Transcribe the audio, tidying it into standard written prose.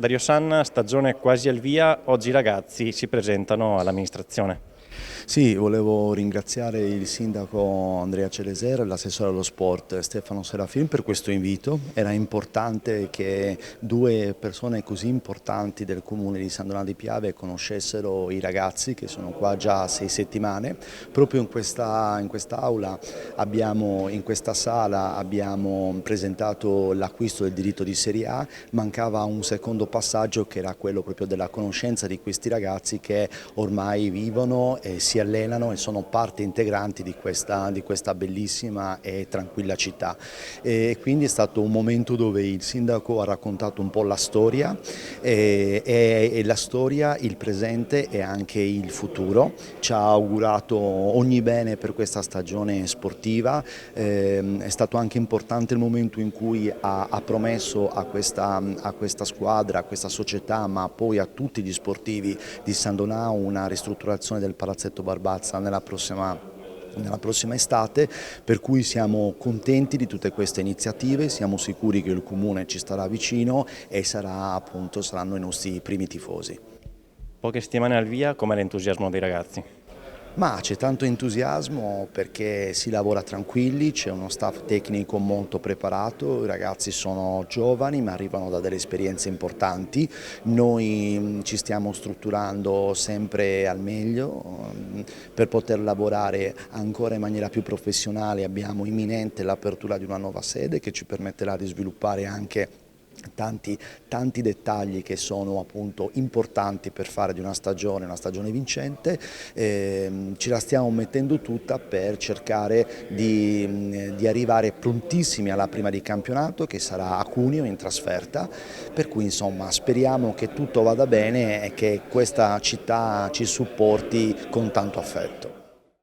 Dario Sanna, stagione quasi al via, oggi i ragazzi si presentano all'amministrazione. Sì, volevo ringraziare il sindaco Andrea Celeser e l'assessore allo sport Stefano Serafin per questo invito. Era importante che due persone così importanti del comune di San Donà di Piave conoscessero i ragazzi che sono qua già 6 settimane. Proprio in quest'aula in questa sala abbiamo presentato l'acquisto del diritto di Serie A, mancava un secondo passaggio che era quello proprio della conoscenza di questi ragazzi che ormai vivono e si allenano e sono parte integranti di questa bellissima e tranquilla città. E quindi è stato un momento dove il sindaco ha raccontato un po' la storia e la storia, il presente e anche il futuro. Ci ha augurato ogni bene per questa stagione sportiva, è stato anche importante il momento in cui ha promesso a questa squadra, a questa società, ma poi a tutti gli sportivi di San Donà una ristrutturazione del Palazzetto Barbazza nella prossima estate, per cui siamo contenti di tutte queste iniziative, siamo sicuri che il Comune ci starà vicino e saranno i nostri primi tifosi. Poche settimane al via, com'è l'entusiasmo dei ragazzi? Ma c'è tanto entusiasmo perché si lavora tranquilli, c'è uno staff tecnico molto preparato, i ragazzi sono giovani ma arrivano da delle esperienze importanti, noi ci stiamo strutturando sempre al meglio per poter lavorare ancora in maniera più professionale. Abbiamo imminente l'apertura di una nuova sede che ci permetterà di sviluppare anche tanti dettagli che sono appunto importanti per fare di una stagione vincente. Ce la stiamo mettendo tutta per cercare di arrivare prontissimi alla prima di campionato che sarà a Cuneo in trasferta, per cui insomma speriamo che tutto vada bene e che questa città ci supporti con tanto affetto.